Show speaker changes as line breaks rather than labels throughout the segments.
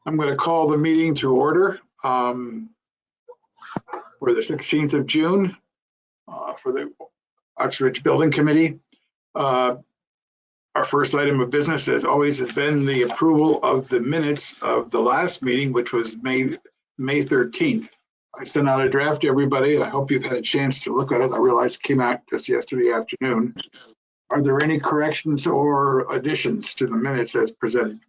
I'm going to call the meeting to order for the 16th of June for the Oxbridge Building Committee. Our first item of business, as always, has been the approval of the minutes of the last meeting, which was May 13th. I sent out a draft to everybody. I hope you've had a chance to look at it. I realize it came out just yesterday afternoon. Are there any corrections or additions to the minutes as presented?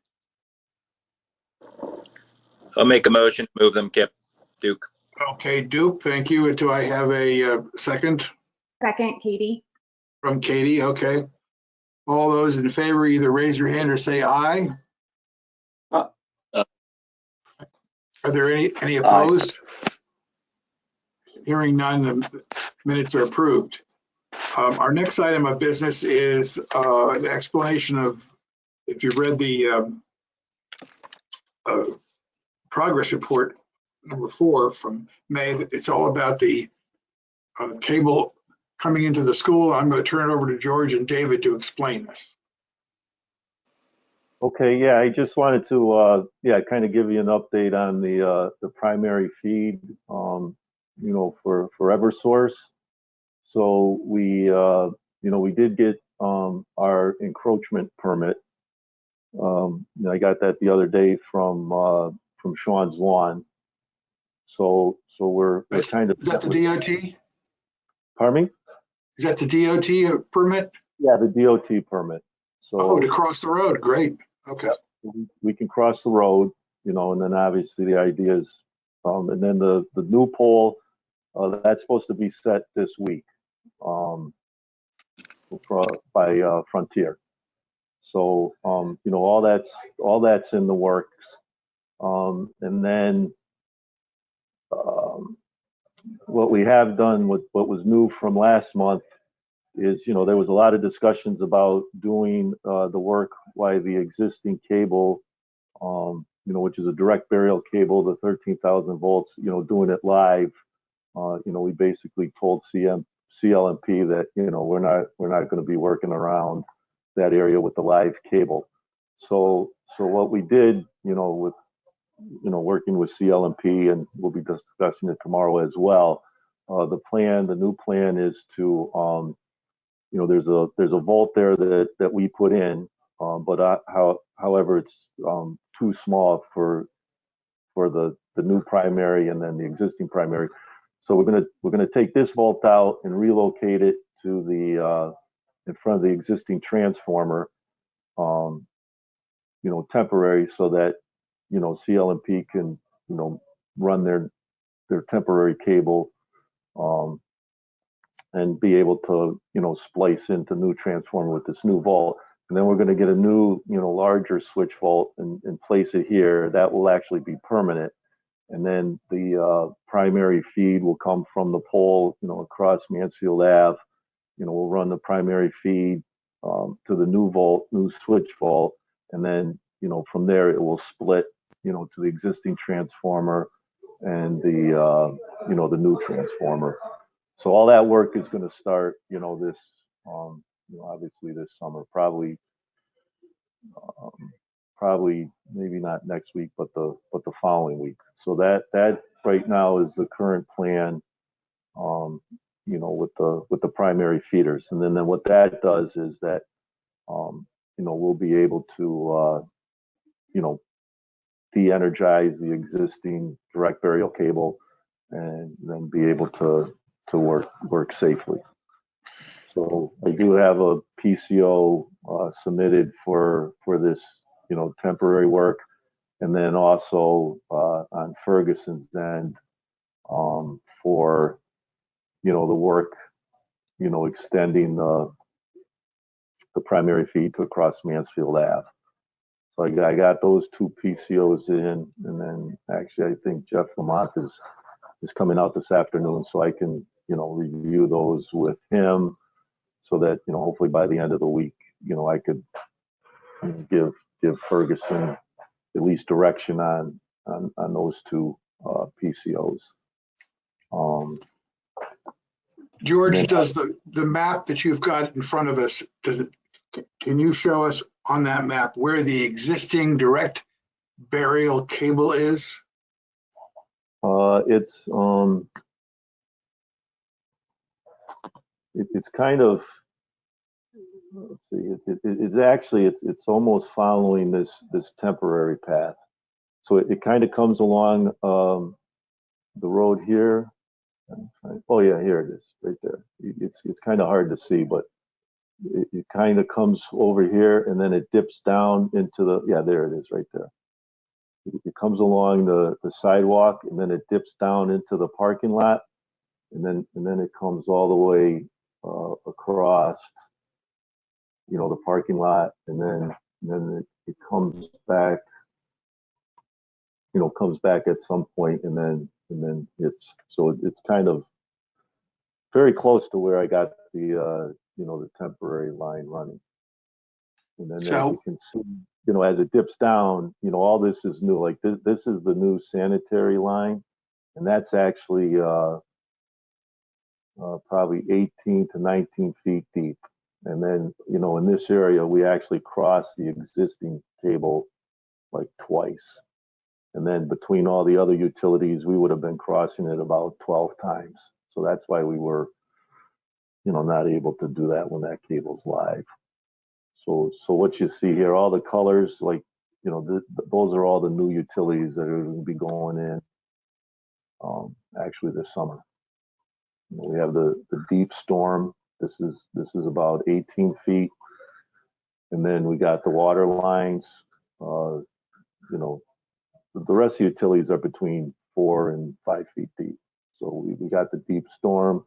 I'll make a motion to move them, Kip. Duke.
Okay, Duke, thank you. Do I have a second?
Second, Katie.
From Katie, okay. All those in favor, either raise your hand or say aye. Are there any opposed? Hearing none, the minutes are approved. Our next item of business is an explanation of, if you've read the progress report number 4 from May, it's all about the cable coming into the school. I'm going to turn it over to George and David to explain this.
Okay, yeah, I just wanted to kind of give you an update on the primary feed, for EverSource. So we did get our encroachment permit. I got that the other day from Sean's Lawn. So we're kind of.
Is that the DOT?
Pardon me?
Is that the DOT permit?
Yeah, the DOT permit. So
to cross the road, great. Okay.
We can cross the road, and then obviously the idea is, and then the new pole, that's supposed to be set this week, by Frontier. So all that's in the works, and then what we have done with what was new from last month is, there was a lot of discussions about doing the work while the existing cable, which is a direct burial cable, the 13,000 volts, doing it live. We basically told CLMP that, we're not going to be working around that area with the live cable. So what we did, with working with CLMP, and we'll be discussing it tomorrow as well. The new plan is to, there's a vault there that we put in, but however, it's too small for the new primary and then the existing primary. So we're gonna take this vault out and relocate it to the in front of the existing transformer, temporary, so that CLMP can run their temporary cable, and be able to splice into new transformer with this new vault. And then we're going to get a new larger switch vault and place it here. That will actually be permanent. And then the primary feed will come from the pole across Mansfield Ave. We'll run the primary feed to the new switch vault, and then from there it will split to the existing transformer and the the new transformer. So all that work is going to start this obviously this summer, probably maybe not next week, but the following week. So that right now is the current plan, with the primary feeders. And then what that does is that we'll be able to de-energize the existing direct burial cable, and then be able to work safely. So I do have a PCO submitted for this temporary work, and then also on Ferguson's end, for the work extending the primary feed to across Mansfield Ave. So I got those 2 PCOs in, and then actually I think Jeff Lamont is coming out this afternoon, so I can review those with him, so that hopefully by the end of the week I could give Ferguson at least direction on those 2 PCOs.
George, does the map that you've got in front of us, can you show us on that map where the existing direct burial cable is?
It's kind of, let's see, it's actually, it's almost following this temporary path. So it kind of comes along the road here. Oh yeah, here it is, right there. It's kind of hard to see, but it kind of comes over here and then it dips down into the, yeah, there it is right there. It comes along the sidewalk and then it dips down into the parking lot, and then it comes all the way across, the parking lot, and then it comes back, comes back at some point, and then it's kind of very close to where I got the temporary line running. And then as
So,
you can see, as it dips down, all this is new. Like this is the new sanitary line, and that's actually probably 18 to 19 feet deep. And then, in this area, we actually crossed the existing cable like twice. And then between all the other utilities, we would have been crossing it about 12 times. So that's why we were, not able to do that when that cable's live. So what you see here, all the colors, like, those are all the new utilities that are going to be going in actually this summer. We have the deep storm. This is about 18 feet. And then we got the water lines. The rest of the utilities are between 4 and 5 feet deep. So we got the deep storm.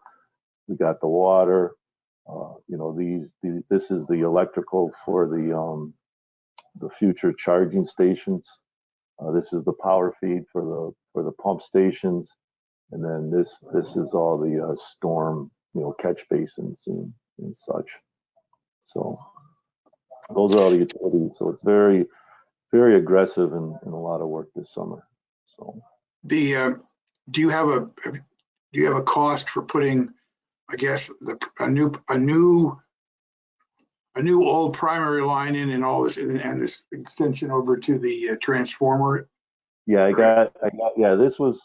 We got the water. This is the electrical for the future charging stations. This is the power feed for the pump stations, and then this is all the storm, catch basins and such. So those are all the utilities. So it's very, very aggressive and a lot of work this summer. So
do you have a cost for putting, I guess, a new old primary line in and all this, and this extension over to the transformer?
yeah, this was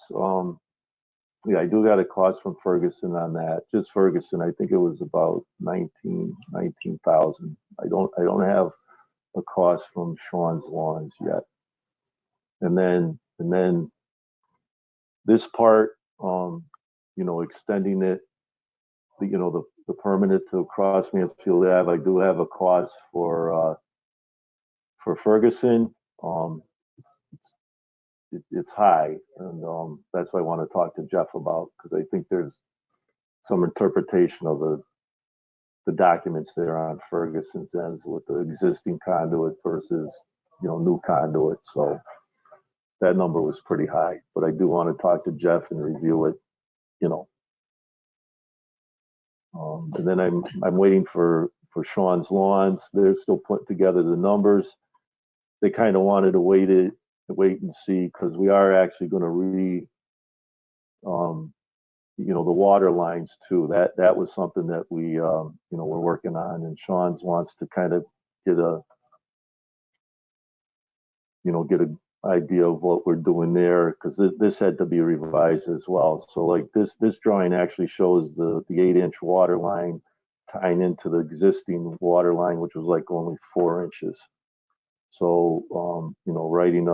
yeah, I do got a cost from Ferguson on that. Just Ferguson, I think it was about 19,000. I don't have a cost from Sean's Lawns yet. And then this part, extending it, the permanent to across Mansfield Ave, I do have a cost for Ferguson. It's high, and that's why I want to talk to Jeff about, because I think there's some interpretation of the documents there on Ferguson's ends with the existing conduit versus new conduit. So that number was pretty high, but I do want to talk to Jeff and review it. And then I'm waiting for Sean's Lawns. They're still putting together the numbers. They kind of wanted to wait and see, because we are actually going to the water lines too. That was something that we we're working on, and Sean's wants to kind of get a idea of what we're doing there, because this had to be revised as well. So like this drawing actually shows the 8-inch water line tying into the existing water line, which was like only 4 inches. So writing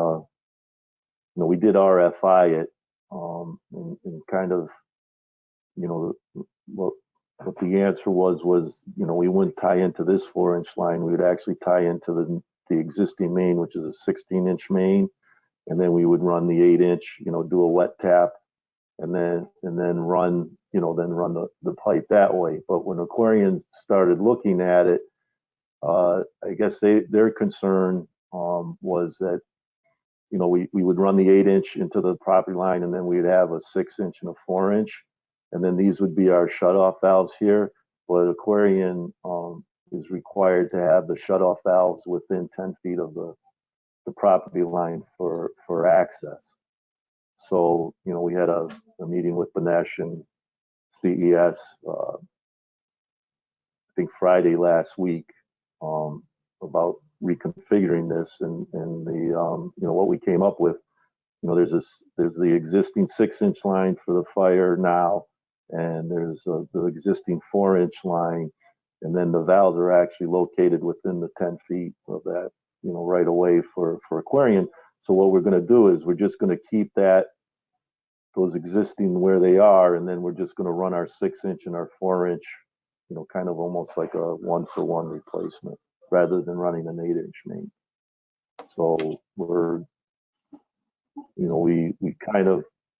we did RFI it, and kind of what the answer was we wouldn't tie into this 4-inch line. We would actually tie into the existing main, which is a 16-inch main, and then we would run the 8-inch, do a wet tap, and then run the pipe that way. But when Aquarian started looking at it, I guess their concern was that we would run the 8-inch into the property line, and then we'd have a 6-inch and a 4-inch, and then these would be our shutoff valves here. But Aquarian is required to have the shutoff valves within 10 feet of the property line for access. So we had a meeting with Banesh and CES I think Friday last week about reconfiguring this and the, you know, what we came up with. You know, there's the existing 6-inch line for the fire now, and there's the existing 4-inch line, and then the valves are actually located within the 10 feet of that, you know, right away for Aquarian. So what we're going to do is we're just going to keep those existing where they are, and then we're just going to run our 6-inch and our 4-inch, you know, kind of almost like a 1-for-1 replacement rather than running an 8-inch main. So we're, you know, we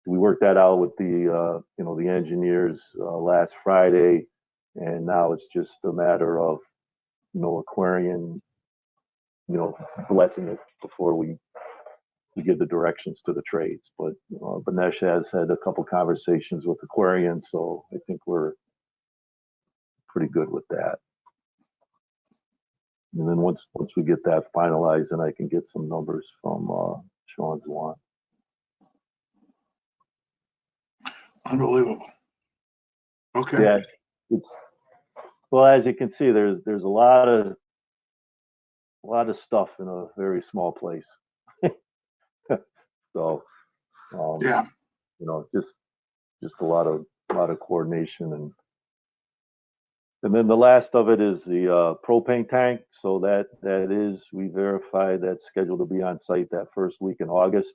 worked that out with the, you know, the engineers last Friday, and now it's just a matter of, you know, Aquarian, you know, blessing it before we give the directions to the trades. But Banesh has had a couple conversations with Aquarian, so I think we're pretty good with that. And then once we get that finalized, then I can get some numbers from Sean Zwan.
Unbelievable. Okay.
Yeah, it's, well, as you can see, there's a lot of stuff in a very small place. So
Yeah.
you know, just a lot of coordination, and then the last of it is the propane tank. So that is, we verified that's scheduled to be on site that first week in August.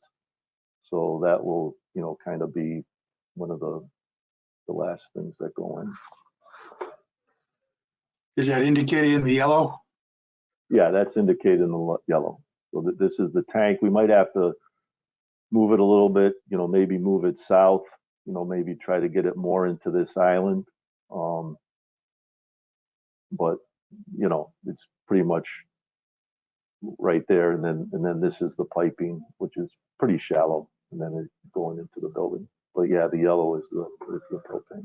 So that will, you know, kind of be one of the last things that go in.
Is that indicated in the yellow?
Yeah, that's indicated in the yellow. So this is the tank. We might have to move it a little bit, you know, maybe move it south, you know, maybe try to get it more into this island. But, you know, it's pretty much right there. And then this is the piping, which is pretty shallow, and then it's going into the building. But yeah, the yellow is the propane.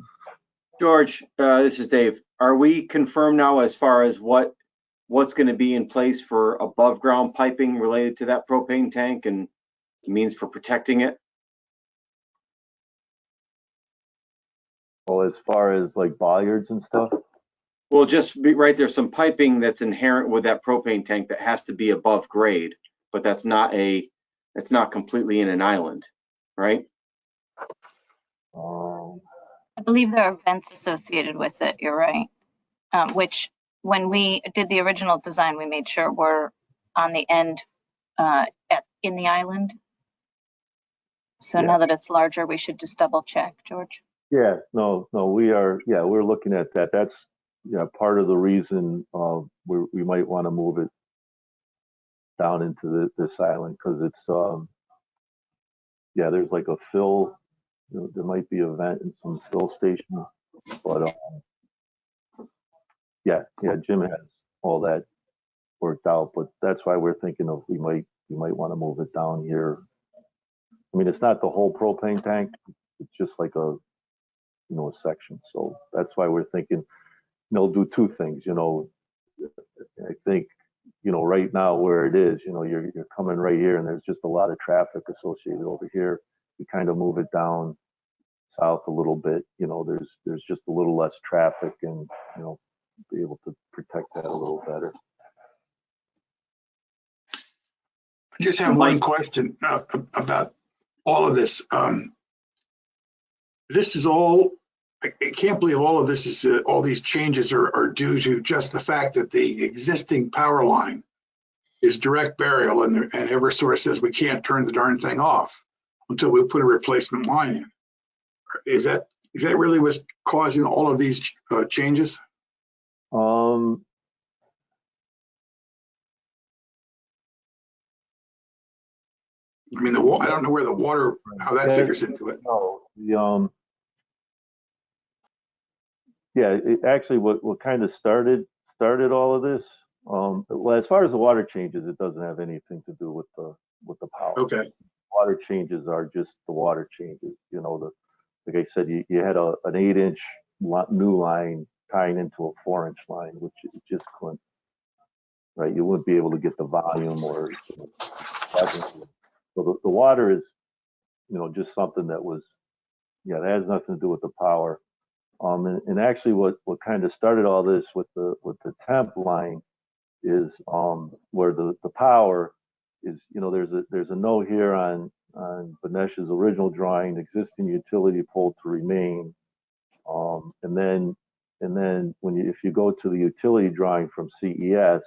George, this is Dave. Are we confirmed now as far as what's going to be in place for above ground piping related to that propane tank and means for protecting it?
Well, as far as like bollards and stuff?
Well, just be right, there's some piping that's inherent with that propane tank that has to be above grade, but that's not completely in an island, right?
I believe there are vents associated with it, you're right. Which, when we did the original design, we made sure were on the end in the island. So
Yeah.
now that it's larger, we should just double check, George.
Yeah, no, we're looking at that. That's, yeah, part of the reason we might want to move it down into this island, because it's, yeah, there's like a fill, you know, there might be a vent and some fill station, but yeah, Jim has all that worked out, but that's why we're thinking of, we might want to move it down here. I mean, it's not the whole propane tank, it's just like a, you know, a section. So that's why we're thinking, they'll do two things, you know. I think, you know, right now where it is, you know, you're coming right here and there's just a lot of traffic associated over here. You kind of move it down south a little bit, you know, there's just a little less traffic, and, you know, be able to protect that a little better.
I just have one question about all of this. This is all, I can't believe all of this is, all these changes are due to just the fact that the existing power line is direct burial, and Eversource says we can't turn the darn thing off until we put a replacement line in. Is that really what's causing all of these changes? I mean, I don't know where the water, how that figures into it.
No, yeah, it actually, what kind of started all of this, well, as far as the water changes, it doesn't have anything to do with the power.
Okay.
Water changes are just the water changes, you know. Like I said, you had an 8-inch new line tying into a 4-inch line, which it just couldn't, right? You wouldn't be able to get the volume, or, you know, so the water is, you know, just something that was, yeah, that has nothing to do with the power. And actually what kind of started all this with the temp line is where the power is, there's a note here on Banesh's original drawing, existing utility pole to remain. And then if you go to the utility drawing from CES,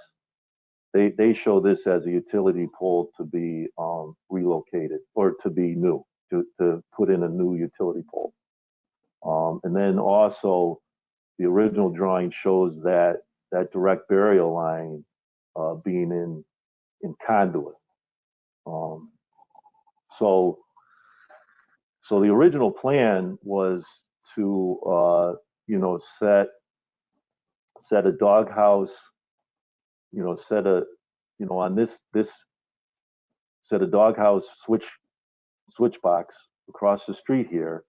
they show this as a utility pole to be relocated or to be new, to put in a new utility pole. And then also the original drawing shows that direct burial line being in conduit. So the original plan was to set a doghouse, on this set a doghouse switch box across the street here,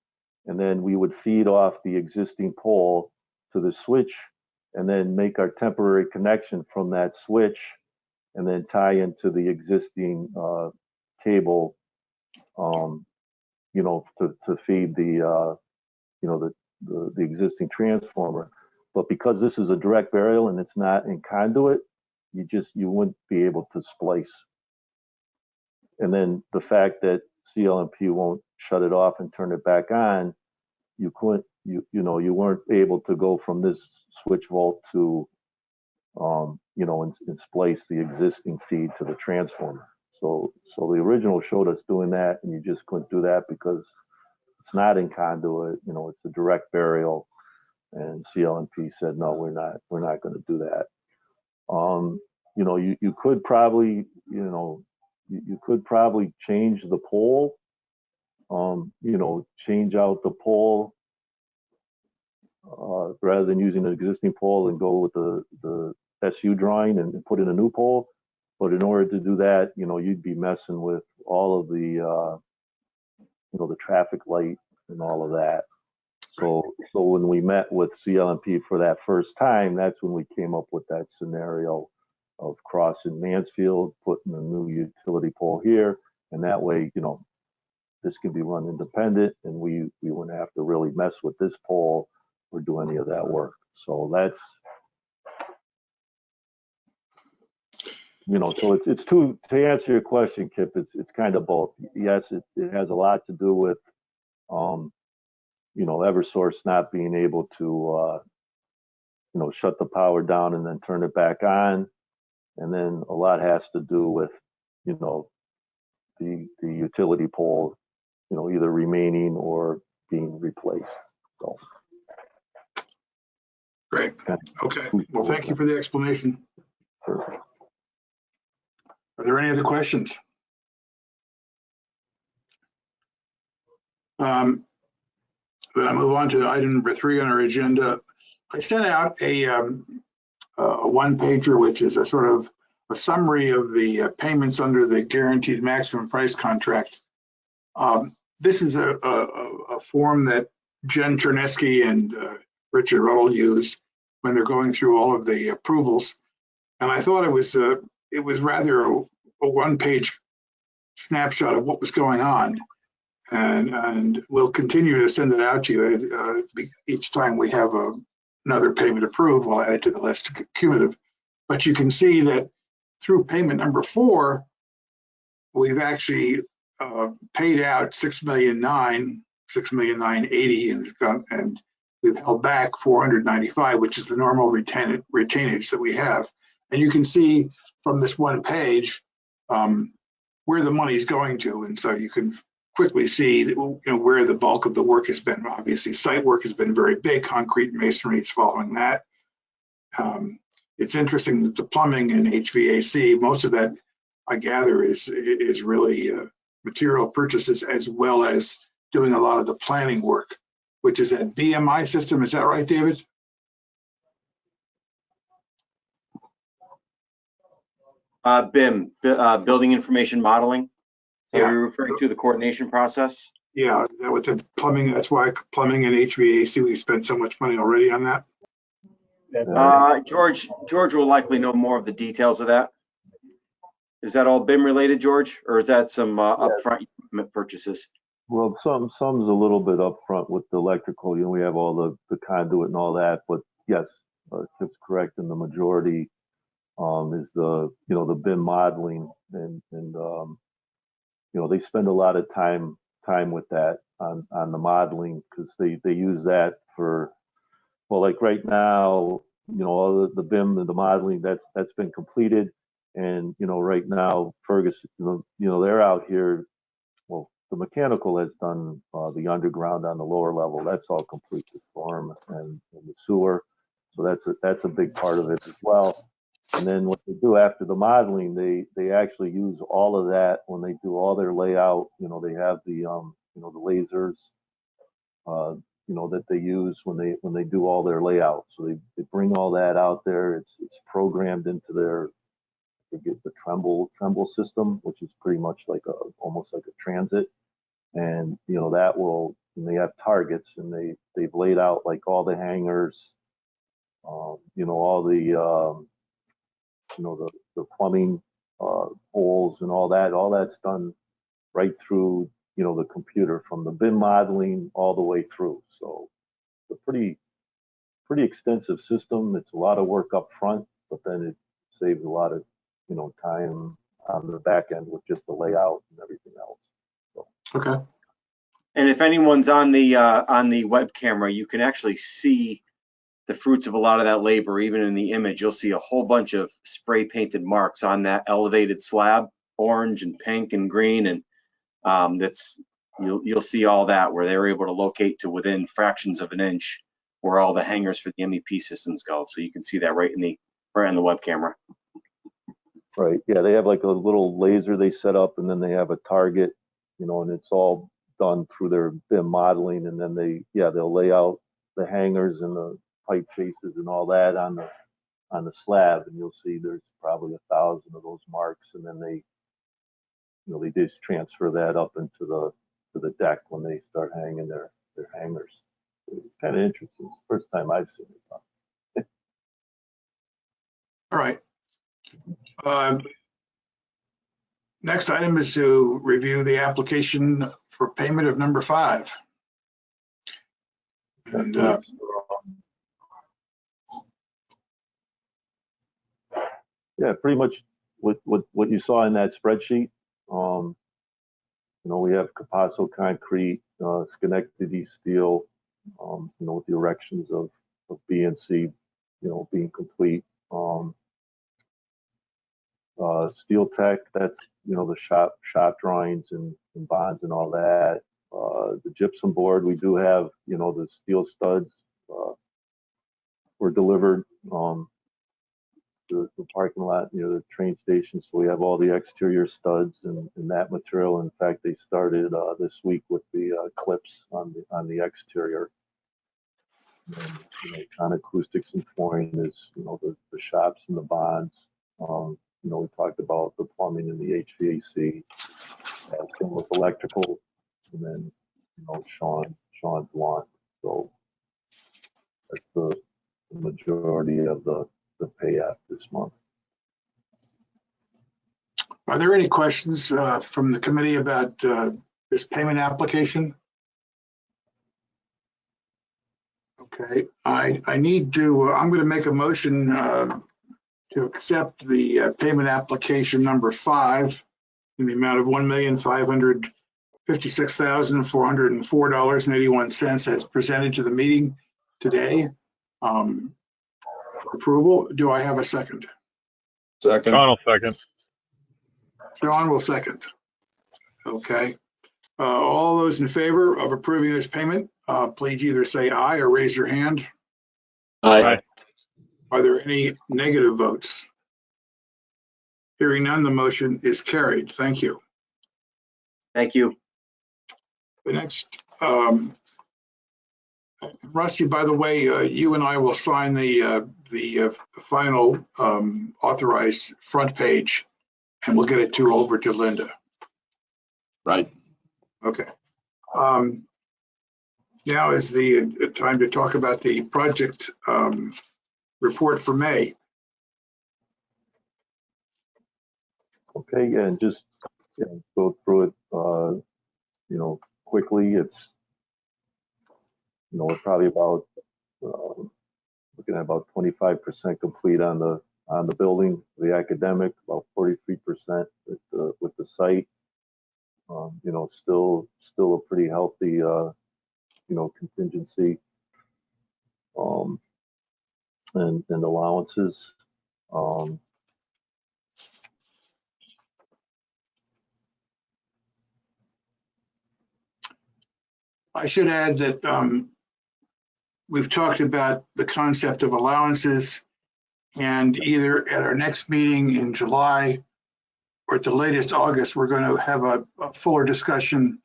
and then we would feed off the existing pole to the switch, and then make our temporary connection from that switch, and then tie into the existing cable, to feed the existing transformer. But because this is a direct burial and it's not in conduit, you wouldn't be able to splice. And then the fact that CLMP won't shut it off and turn it back on, you weren't able to go from this switch vault to and splice the existing feed to the transformer. So the original showed us doing that, and you just couldn't do that because it's not in conduit. It's a direct burial, and CLMP said no, we're not going to do that. You could probably change the pole. Change out the pole rather than using an existing pole and go with the SU drawing and put in a new pole. But in order to do that, you'd be messing with all of the the traffic light and all of that. So when we met with CLMP for that first time, that's when we came up with that scenario of crossing Mansfield, putting a new utility pole here, and that way, this can be run independent, and we wouldn't have to really mess with this pole or do any of that work. So that's, so it's to answer your question, Kip, it's kind of both. Yes, it has a lot to do with, Eversource not being able to, shut the power down and then turn it back on. And then a lot has to do with, the utility pole, either remaining or being replaced. So.
Great. Okay. Well, thank you for the explanation.
Perfect.
Are there any other questions? Then I move on to item number 3 on our agenda. I sent out a one-pager, which is a sort of a summary of the payments under the guaranteed maximum price contract. This is a form that Jen Chernesky and Richard Ruddle use when they're going through all of the approvals. And I thought it was rather a one-page snapshot of what was going on. And we'll continue to send it out to you each time we have another payment approved. We'll add it to the list cumulative. But you can see that through payment number 4, we've actually paid out $6,980,000, and we've held back $495,000, which is the normal retainage that we have. And you can see from this one page where the money's going to, and so you can quickly see that, where the bulk of the work has been. Obviously, site work has been very big. Concrete and masonry is following that. It's interesting that the plumbing and HVAC, most of that, I gather, is really material purchases as well as doing a lot of the planning work, which is that BMI system. Is that right, David?
BIM, Building Information Modeling. So
Yeah.
you're referring to the coordination process?
Yeah, that was the plumbing. That's why plumbing and HVAC, we spent so much money already on that.
George will likely know more of the details of that. Is that all BIM related, George, or is that some upfront equipment purchases?
Well, some's a little bit upfront with the electrical. We have all the conduit and all that. But yes, Kip's correct in the majority is the, the BIM modeling, and they spend a lot of time with that on the modeling, because they use that for, well, like right now, all the BIM and the modeling that's been completed, and right now Ferguson, they're out here. Well, the mechanical has done the underground on the lower level. That's all complete, the storm and the sewer. So that's a big part of it as well. And then what they do after the modeling, they actually use all of that when they do all their layout. They have the the lasers that they use when they do all their layout. So they bring all that out there. It's programmed into their, they get the Tremble system, which is pretty much like almost like a transit. And that will, and they have targets, and they've laid out like all the hangars, all the the plumbing holes and all that's done right through the computer, from the BIM modeling all the way through. So it's a pretty extensive system. It's a lot of work up front, but then it saves a lot of time on the back end with just the layout and everything else. So.
Okay.
And if anyone's on the web camera, you can actually see the fruits of a lot of that labor. Even in the image, you'll see a whole bunch of spray painted marks on that elevated slab, orange and pink and green, and you'll see all that, where they were able to locate to within fractions of an inch where all the hangers for the MEP systems go. So you can see that right on the web camera.
Right. Yeah, they have like a little laser they set up, and then they have a target, and it's all done through their BIM modeling, and then they'll lay out the hangers and the pipe faces and all that on the slab, and you'll see there's probably 1,000 of those marks, and then they just transfer that up into the deck when they start hanging their hangers. It's kind of interesting. It's the first time I've seen it.
All right. Next item is to review the application for payment of number 5. And
yeah, pretty much what you saw in that spreadsheet. We have Capasso Concrete, Schenectady Steel, with the erections of B and C, being complete. Steel Tech, that's the shop drawings and bonds and all that. The gypsum board, we do have the steel studs were delivered. The parking lot near the train station, so we have all the exterior studs and that material. In fact, they started this week with the clips on the exterior. And, Con Acoustics and Flooring is the shops and the bonds. We talked about the plumbing and the HVAC, same with electrical, and then Sean's lawn. So that's the majority of the pay app this month.
are there any questions from the committee about this payment application? Okay, I need to, I'm going to make a motion to accept the payment application number 5 in the amount of $1,556,404.81 as presented to the meeting today. For approval. Do I have a second?
Second.
Sean will second.
Sean will second. Okay. All those in favor of approving this payment, please either say aye or raise your hand.
Aye.
Are there any negative votes? Hearing none, the motion is carried. Thank you.
Thank you.
The next, Rusty, by the way, you and I will sign the final authorized front page, and we'll get it over to Linda.
Right.
Okay. Now is the time to talk about the project report for May.
Okay, yeah, and just go through it, quickly. It's, we're probably about looking at about 25% complete on the on the building, the academic, about 43% with the site. You know, still a pretty healthy, you know, contingency, and allowances.
I should add that we've talked about the concept of allowances, and either at our next meeting in July or at the latest August, we're going to have a fuller discussion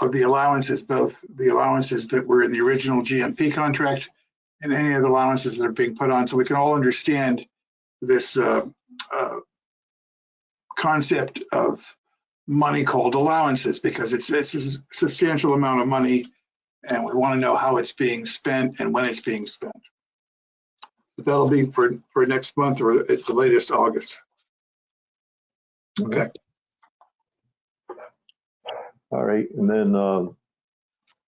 of the allowances, both the allowances that were in the original GMP contract and any of the allowances that are being put on, so we can all understand this concept of money called allowances, because it's a substantial amount of money, and we want to know how it's being spent and when it's being spent. But that'll be for next month or at the latest August. Okay.
All right, and then you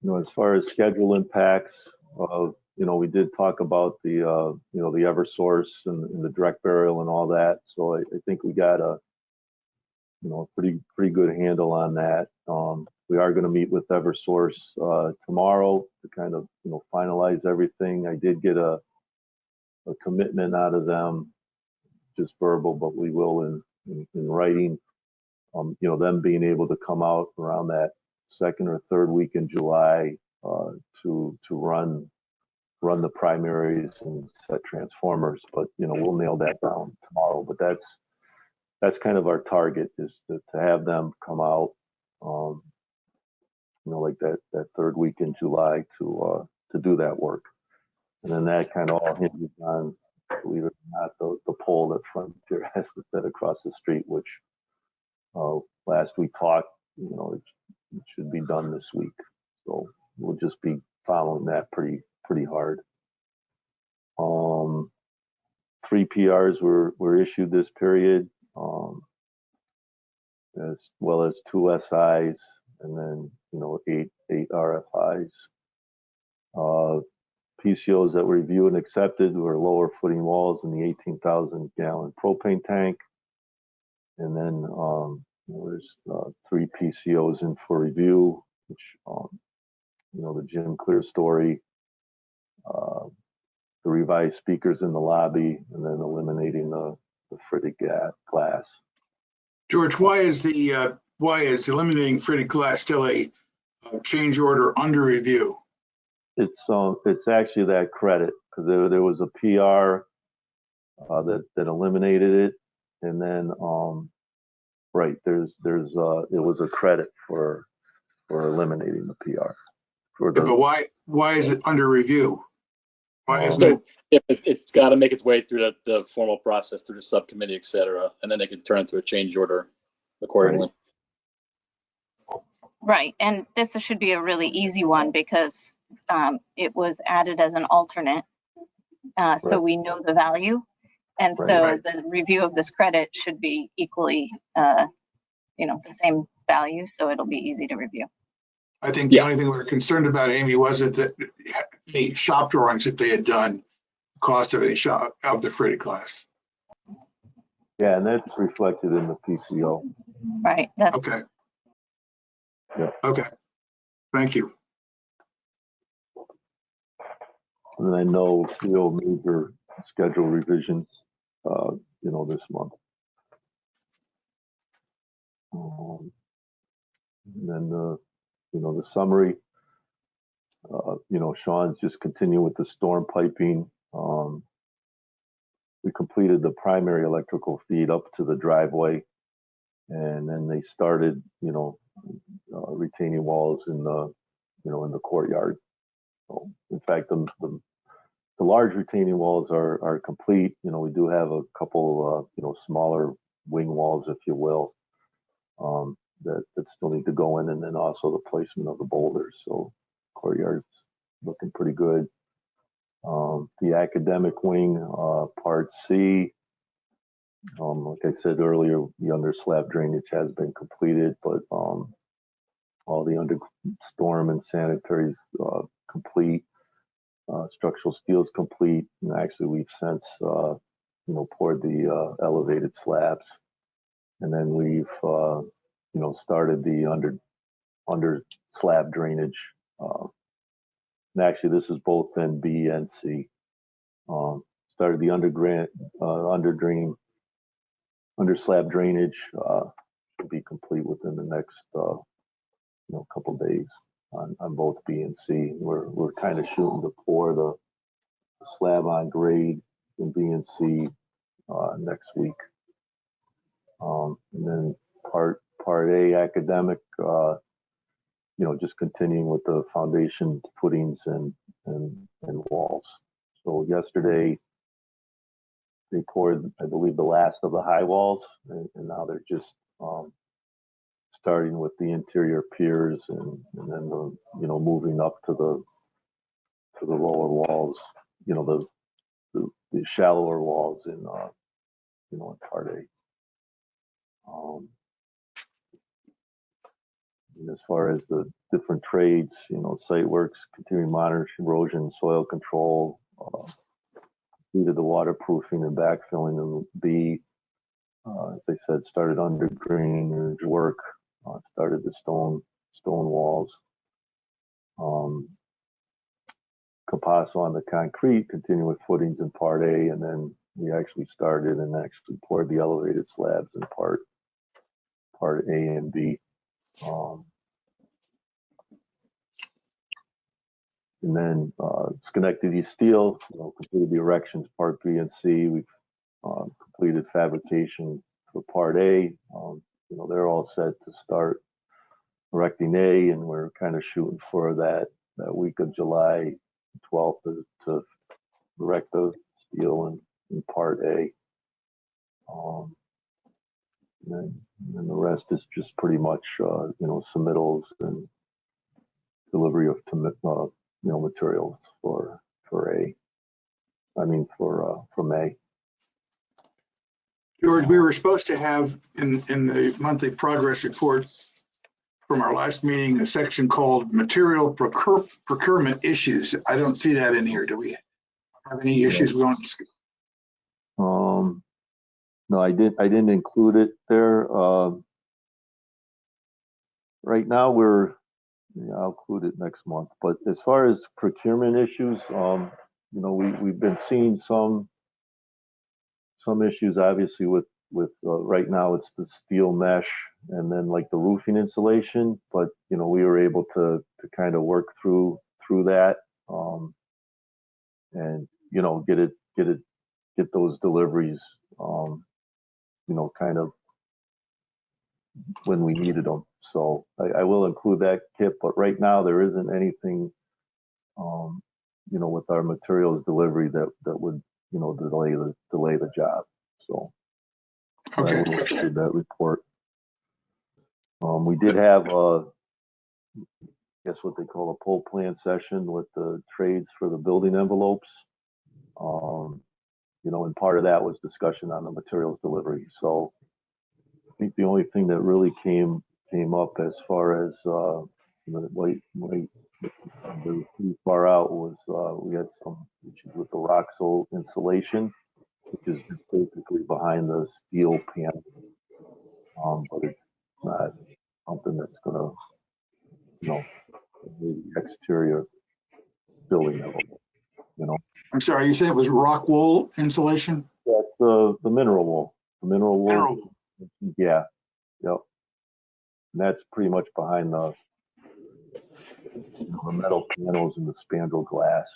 know, as far as schedule impacts, you know, we did talk about the you know, the EverSource and the direct burial and all that. So I think we got a, you know, pretty good handle on that. We are going to meet with EverSource tomorrow to kind of, you know, finalize everything. I did get a commitment out of them, just verbal, but we will in writing. You know, them being able to come out around that second or third week in July to run the primaries and set transformers. But you know, we'll nail that down tomorrow. But that's kind of our target, is to have them come out, you know, like that third week in July to do that work. And then that kind of all hinges on, believe it or not, the pole that Frontier has to set across the street, which last we talked, you know, it should be done this week. So we'll just be following that pretty hard. 3 PRs were issued this period, as well as 2 SIs, and then, you know, 8 RFIs. PCOs that were reviewed and accepted were lower footing walls in the 18,000 gallon propane tank. And then there's 3 PCOs in for review, which, you know, the gym clear story, the revised speakers in the lobby, and then eliminating the fritted glass.
George, why is eliminating fritted glass still a change order under review?
It's actually that credit, because there was a PR that eliminated it, and then right, it was a credit for eliminating the PR.
But why is it under review? Why isn't
So it's got to make its way through the formal process, through the subcommittee, et cetera, and then they can turn it into a change order accordingly.
Right, and this should be a really easy one because it was added as an alternate, so we know the value, and so the review of this credit should be equally, you know, the same value, so it'll be easy to review.
I think the only thing we were concerned about, Amy, was that the shop drawings that they had done, cost of any shop of the fritted glass.
Yeah, and that's reflected in the PCO.
Right.
Okay.
Yeah.
Okay. Thank you.
And I know we'll major schedule revisions, you know, this month. And then, you know, the summary, you know, Sean's just continuing with the storm piping. We completed the primary electrical feed up to the driveway, and then they started, you know, retaining walls in the, you know, in the courtyard. So, in fact, the large retaining walls are complete. You know, we do have a couple, you know, smaller wing walls, if you will, that still need to go in, and then also the placement of the boulders. So courtyard's looking pretty good. The academic wing, part C, like I said earlier, the under slab drainage has been completed, but all the under storm and sanitary is complete. Structural steel is complete, and actually we've since poured the elevated slabs, and then we've started the under slab drainage. And actually, this is both in B and C. Started the under slab drainage. Should be complete within the next couple days on both B and C. We're kind of shooting to pour the slab on grade in B and C next week. And then part A, academic, just continuing with the foundation footings and walls. So yesterday they poured, I believe, the last of the high walls, and now they're just starting with the interior piers and then moving up to the lower walls, the shallower walls in part A. And as far as the different trades, site works, continuing monitoring erosion, soil control, completed the waterproofing and backfilling of B. As I said, started under drainage work, started the stone walls. Capasso on the concrete, continue with footings in part A, and then we actually started and actually poured the elevated slabs in part A and B. And then Schenectady Steel, completed the erections part B and C. We've completed fabrication for part A. They're all set to start erecting A, and we're kind of shooting for that week of July 12th to erect the steel in part A. And then the rest is just pretty much submittals and delivery of materials for A. I mean for May.
George, we were supposed to have in the monthly progress report from our last meeting a section called material procurement issues. I don't see that in here. Do we have any issues we want to?
No, I didn't include it there. Right now I'll include it next month. But as far as procurement issues, we've been seeing some issues, obviously with right now it's the steel mesh and then like the roofing insulation. But we were able to kind of work through that and get those deliveries kind of when we needed them. So I will include that, Kip, but right now there isn't anything, with our materials delivery that would, delay the job. So
Okay.
I will include that report. We did have, I guess what they call a poll plan session with the trades for the building envelopes. And part of that was discussion on the materials delivery. So I think the only thing that really came up as far as pretty far out was we had some issues with the Roxol insulation, which is basically behind the steel panel, but it's not something that's gonna the exterior building envelope.
I'm sorry, you said it was rock wool insulation?
That's the mineral wool. The mineral wool.
Mineral wool.
Yeah. Yep. And that's pretty much behind the metal panels and the spandrel glass.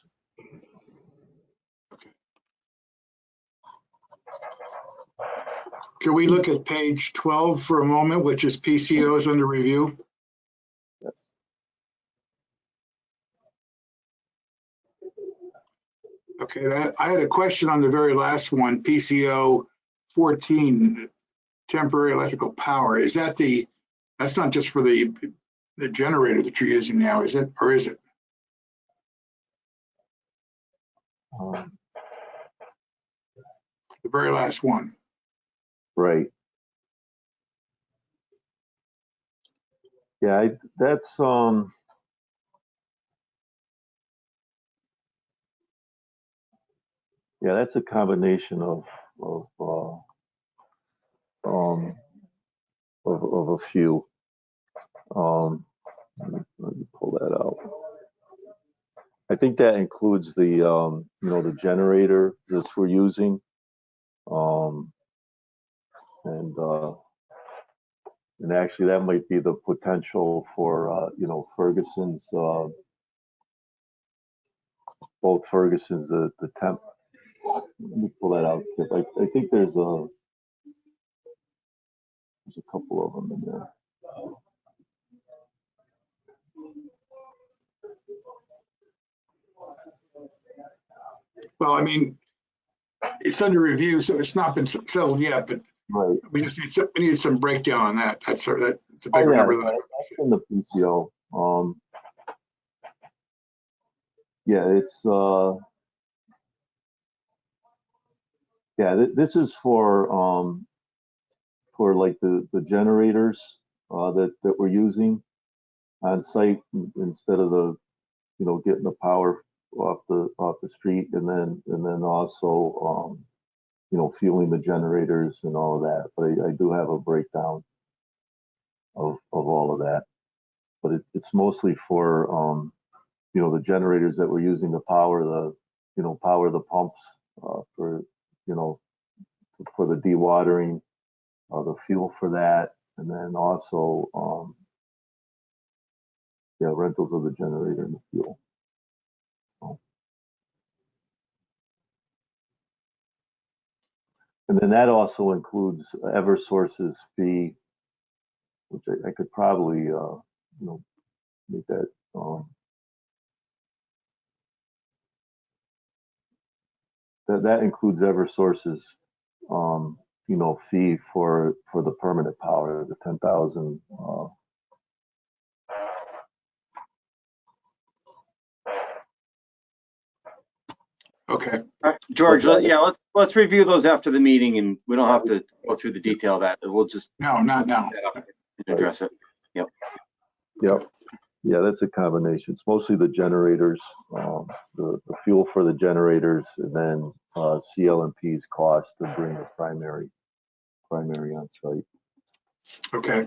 Can we look at page 12 for a moment, which is PCOs under review?
Yes.
Okay, I had a question on the very last one, PCO 14, temporary electrical power. Is that that's not just for the generator that you're using now, is it? Or is it? The very last one.
Right. Yeah, that's that's a combination of a few. Let me pull that out. I think that includes the, you know, the generator that we're using. And actually that might be the potential for, you know, Ferguson's, both Ferguson's, the temp. Let me pull that out. I think there's a couple of them in there.
Well, I mean, it's under review, so it's not been settled yet, but
Right.
we just need some breakdown on that. That's sort of, it's a big
Oh, yeah,
number.
that's in the PCO. Yeah, it's yeah. This is for like the generators that we're using on site instead of the, you know, getting the power off the street, and then also you know, fueling the generators and all of that. But I do have a breakdown of all of that. But it's mostly for you know, the generators that we're using to power the, you know, power the pumps for, you know, for the dewatering, the fuel for that, and then also yeah, rentals of the generator and the fuel. So. And then that also includes Eversource's fee, which I could probably you know, make that that includes Eversource's you know, fee for the permanent power, the 10,000.
Okay.
All right, George, yeah, let's review those after the meeting, and we don't have to go through the detail of that. We'll just
No, not now.
address it.
Yep. Yeah, that's a combination. It's mostly the generators, the fuel for the generators, and then CL&P's cost to bring the primary on site.
Okay.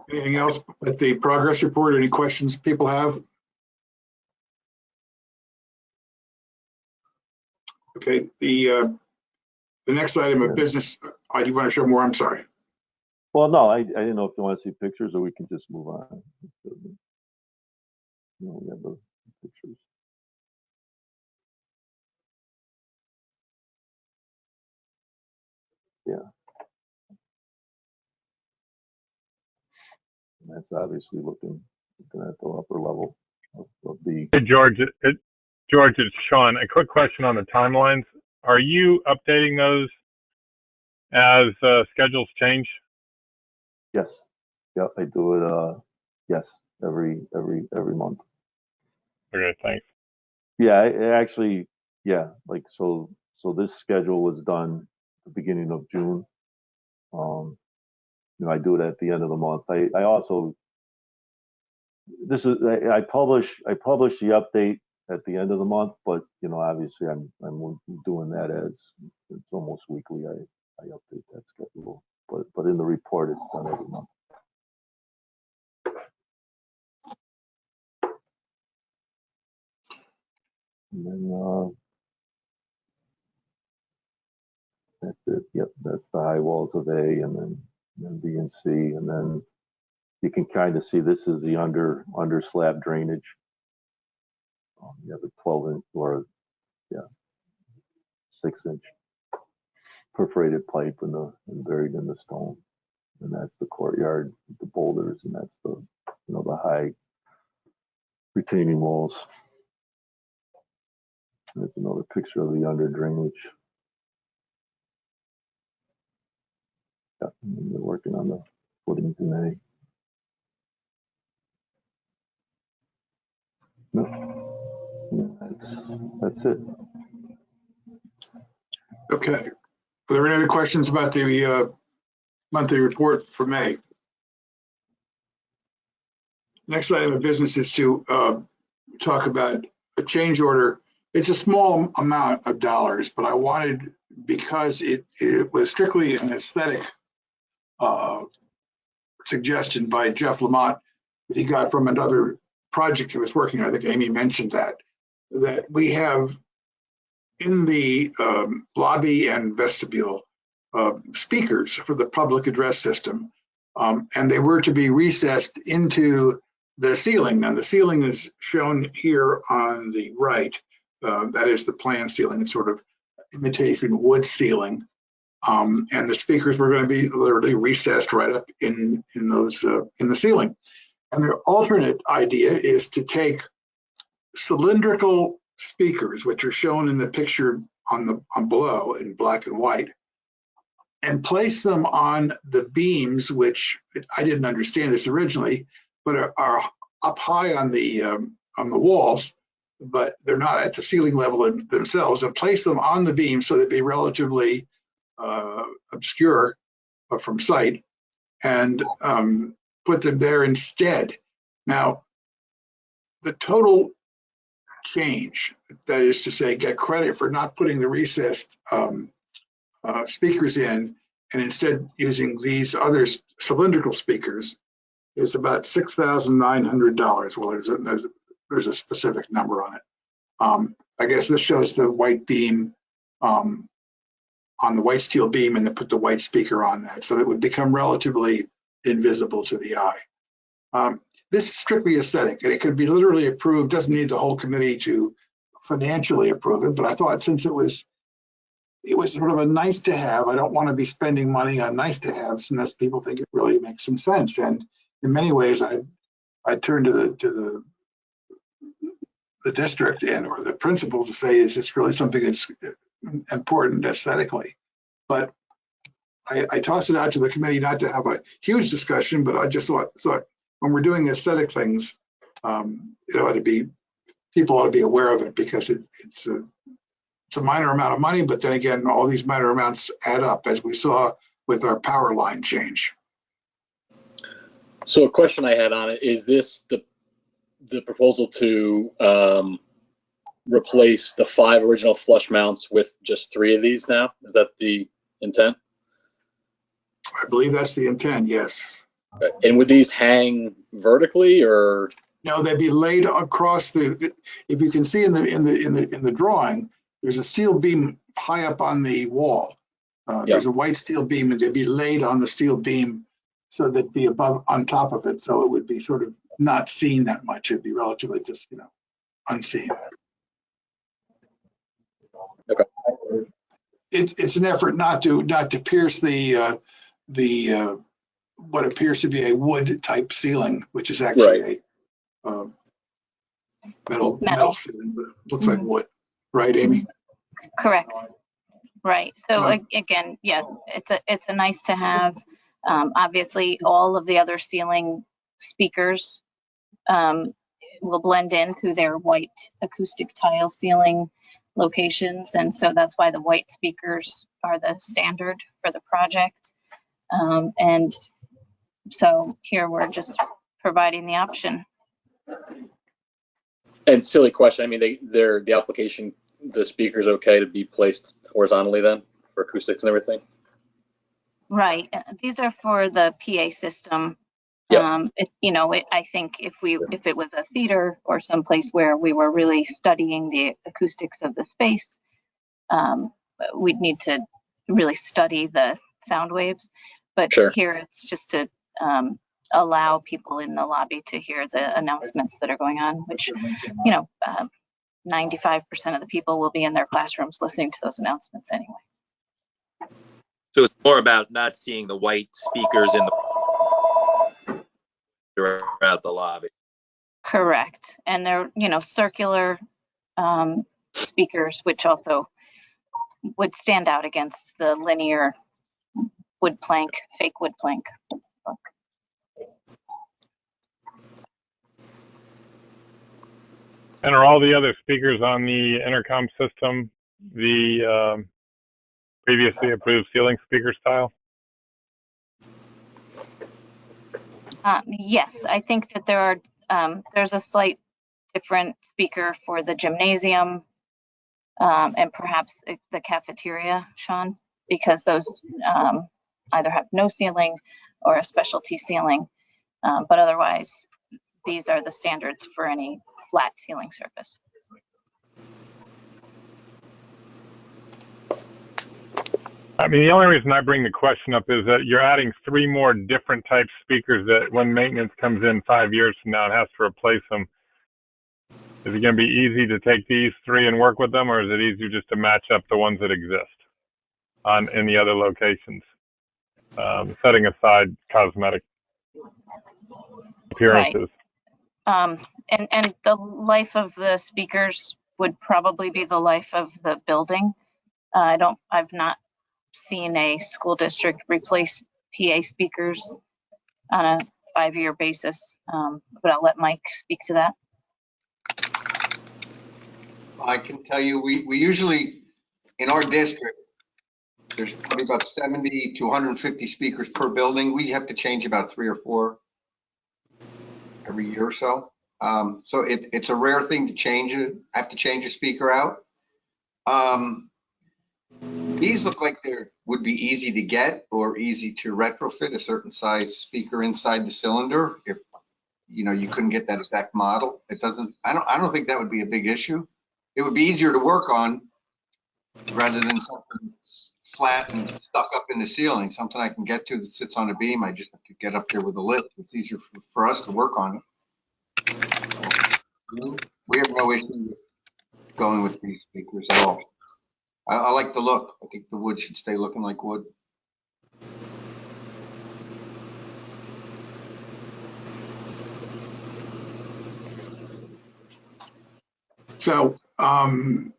Anything else with the progress report? Any questions people have? Okay, the next item of business, do you want to show more? I'm sorry.
Well, no, I didn't know if you want to see pictures, or we can just move on. You know, we have the pictures. Yeah. And that's obviously looking at the upper level of the.
Hey, George, George, it's Sean. A quick question on the timelines. Are you updating those as schedules change?
Yes. Yeah, I do it. Yes, every month.
Okay, thanks.
Yeah, I actually, yeah, like so this schedule was done at the beginning of June. You know, I do it at the end of the month. I also, I publish the update at the end of the month, but you know, obviously I'm doing that as it's almost weekly. I update that schedule, but in the report it's done every month. And then that's it. Yep, that's the high walls of A, and then B and C, and then you can kind of see this is the under slab drainage. You have a 12-inch or 6-inch perforated pipe and buried in the stone, and that's the courtyard, the boulders, and that's the, you know, the high retaining walls. There's another picture of the under drainage. Yeah, and they're working on the footings in A. No, that's it.
Okay. Are there any other questions about the monthly report for May? Next item of business is to talk about a change order It's a small amount of dollars, but I wanted, because it was strictly an aesthetic suggestion by Jeff Lamont that he got from another project he was working on. I think Amy mentioned that we have in the lobby and vestibule speakers for the public address system, and they were to be recessed into the ceiling. Now the ceiling is shown here on the right. That is the plan ceiling. It's sort of imitation wood ceiling. And the speakers were going to be literally recessed right up in those in the ceiling. And their alternate idea is to take cylindrical speakers, which are shown in the picture on below in black and white, and place them on the beams, which I didn't understand this originally, but are up high on the walls, but they're not at the ceiling level themselves, and place them on the beams so they'd be relatively obscure from sight, and put them there instead. Now, the total change, that is to say, get credit for not putting the recessed speakers in and instead using these other cylindrical speakers, is about $6,900. Well, there's a specific number on it. I guess this shows the white beam on the white steel beam, and then put the white speaker on that, so it would become relatively invisible to the eye. This is strictly aesthetic, and it could be literally approved. Doesn't need the whole committee to financially approve it, but I thought since it was sort of a nice to have, I don't want to be spending money on nice to haves unless people think it really makes some sense. And in many ways, I turn to the district or the principal to say, is this really something that's important aesthetically? But I tossed it out to the committee not to have a huge discussion, but I just thought when we're doing aesthetic things, it ought to be, people ought to be aware of it, because it's a minor amount of money, but then again, all these minor amounts add up, as we saw with our power line change.
So a question I had on it, is this the proposal to replace the 5 original flush mounts with just 3 of these now? Is that the intent?
I believe that's the intent, yes.
Okay. And would these hang vertically, or?
No, they'd be laid across the. If you can see in the drawing, there's a steel beam high up on the wall. There's a white steel beam, and they'd be laid on the steel beam, so they'd be above, on top of it, so it would be sort of not seen that much. It'd be relatively just, unseen.
Okay.
It's an effort not to pierce the what appears to be a wood type ceiling, which is actually a metal ceiling, but it looks like wood, right, Amy?
Correct. Right. So again, yeah, it's a nice to have. Obviously, all of the other ceiling speakers will blend in through their white acoustic tile ceiling locations, and so that's why the white speakers are the standard for the project. And so here we're just providing the option.
And silly question, I mean, the application, the speaker's okay to be placed horizontally then for acoustics and everything?
Right. These are for the PA system.
Yep.
I think if it was a theater or someplace where we were really studying the acoustics of the space, we'd need to really study the sound waves. But
Sure.
Here it's just to allow people in the lobby to hear the announcements that are going on, which, 95% of the people will be in their classrooms listening to those announcements anyway.
So it's more about not seeing the white speakers throughout the lobby.
Correct. And they're, circular speakers, which also would stand out against the linear wood plank, fake wood plank look.
And are all the other speakers on the intercom system the previously approved ceiling speaker style?
Yes, I think that there's a slight different speaker for the gymnasium and perhaps the cafeteria, Sean, because those either have no ceiling or a specialty ceiling, but otherwise these are the standards for any flat ceiling surface.
I mean, the only reason I bring the question up is that you're adding 3 more different types of speakers that when maintenance comes in 5 years from now and has to replace them, is it going to be easy to take these 3 and work with them, or is it easier just to match up the ones that exist in the other locations, setting aside cosmetic appearances?
Right. And the life of the speakers would probably be the life of the building. I've not seen a school district replace PA speakers on a 5-year basis, but I'll let Mike speak to that.
I can tell you, we usually, in our district, there's probably about 70 to 150 speakers per building. We have to change about 3 or 4 every year or so. So it's a rare thing to have to change a speaker out. These look like they would be easy to get or easy to retrofit a certain size speaker inside the cylinder. If you couldn't get that exact model, I don't think that would be a big issue. It would be easier to work on rather than something flat and stuck up in the ceiling, something I can get to that sits on a beam. I just have to get up there with a lift. It's easier for us to work on it. We have no issue going with these speakers at all. I like the look. I think the wood should stay looking like wood.
So if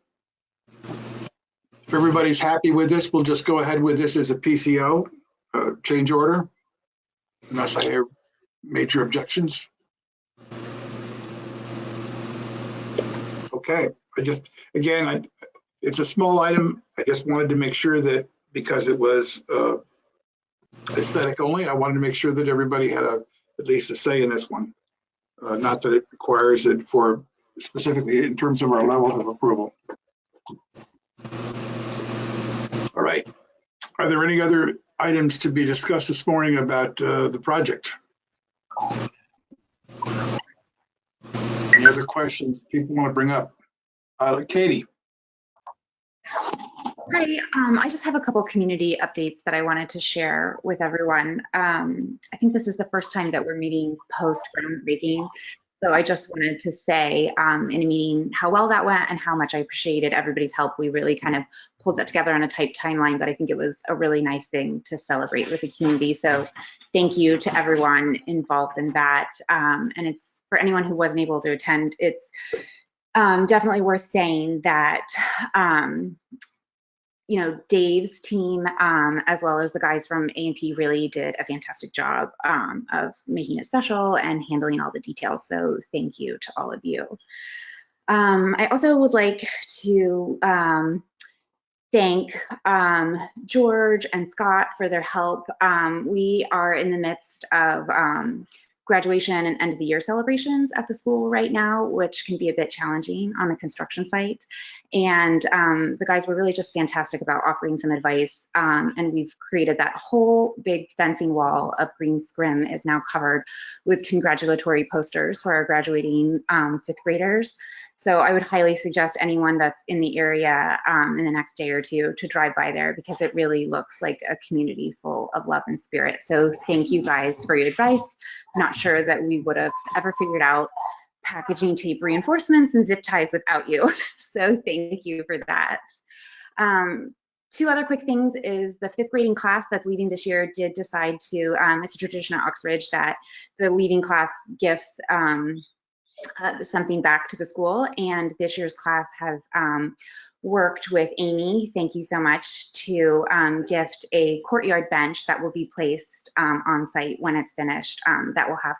everybody's happy with this, we'll just go ahead with this as a PCO change order, unless I hear major objections. Okay, it's a small item. I just wanted to make sure that because it was aesthetic only, I wanted to make sure that everybody had at least a say in this one. Not that it requires it for specifically in terms of our levels of approval. All right. Are there any other items to be discussed this morning about the project? Any other questions people want to bring up? Katie.
Hi, I just have a couple community updates that I wanted to share with everyone. I think this is the first time that we're meeting post groundbreaking. So I just wanted to say in a meeting how well that went and how much I appreciated everybody's help. We really kind of pulled that together on a tight timeline, but I think it was a really nice thing to celebrate with the community. So thank you to everyone involved in that. And it's for anyone who wasn't able to attend, it's definitely worth saying that Dave's team, as well as the guys from A&P, really did a fantastic job of making it special and handling all the details. So thank you to all of you. I also would like to thank George and Scott for their help. We are in the midst of graduation and end of the year celebrations at the school right now, which can be a bit challenging on a construction site. And the guys were really just fantastic about offering some advice. And we've created that whole big fencing wall of green scrim is now covered with congratulatory posters for our graduating 5th graders. So I would highly suggest anyone that's in the area in the next day or two to drive by there, because it really looks like a community full of love and spirit. So thank you guys for your advice. I'm not sure that we would have ever figured out packaging tape reinforcements and zip ties without you. So thank you for that. 2 other quick things is the 5th grading class that's leaving this year did decide to, it's a tradition at Oxbridge that the leaving class gifts something back to the school, and this year's class has worked with Amy, thank you so much, to gift a courtyard bench that will be placed on site when it's finished, that will have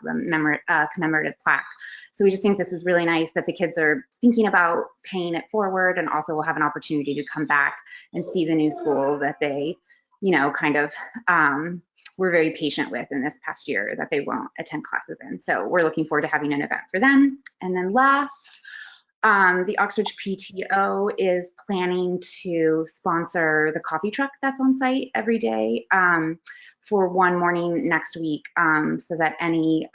a commemorative plaque. So we just think this is really nice that the kids are thinking about paying it forward, and also will have an opportunity to come back and see the new school that they, kind of were very patient with in this past year that they won't attend classes in. So we're looking forward to having an event for them. And then last, The Oxbridge PTO is planning to sponsor the coffee truck that's on site every day for one morning next week, so that any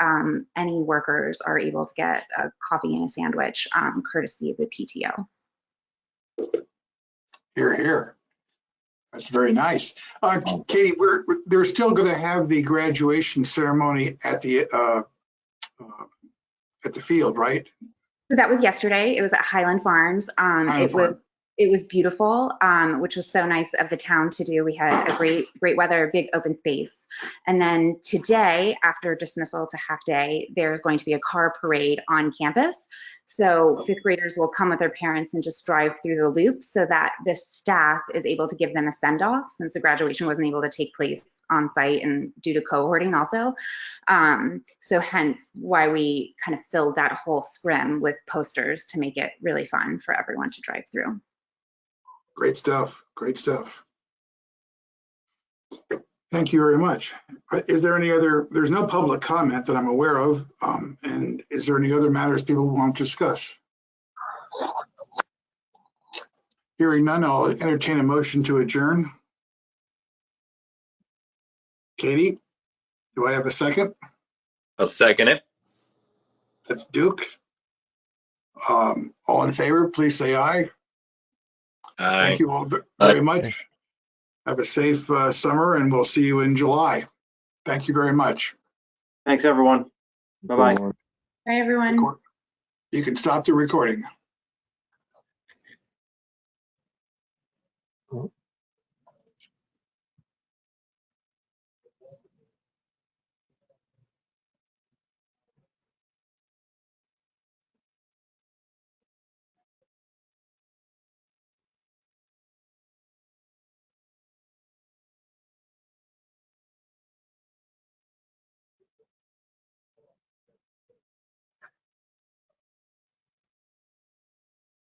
workers are able to get a coffee and a sandwich courtesy of the PTO.
Here, here. That's very nice. Katie, they're still going to have the graduation ceremony at the field, right?
So that was yesterday. It was at Highland Farms. It was beautiful, which was so nice of the town to do. We had a great weather, big open space. And then today, after dismissal to half day, there's going to be a car parade on campus. So fifth graders will come with their parents and just drive through the loop so that the staff is able to give them a send off, since the graduation wasn't able to take place on site and due to cohorting also. So hence why we kind of filled that whole scrim with posters to make it really fun for everyone to drive through.
Great stuff. Great stuff. Thank you very much. Is there any other, there's no public comment that I'm aware of. And is there any other matters people want to discuss? Hearing none, I'll entertain a motion to adjourn. Katie, do I have a second?
I'll second it.
That's Duke. All in favor, please say aye.
Aye.
Thank you all very much. Have a safe summer, and we'll see you in July. Thank you very much.
Thanks, everyone. Bye-bye.
Bye, everyone.
You can stop the recording.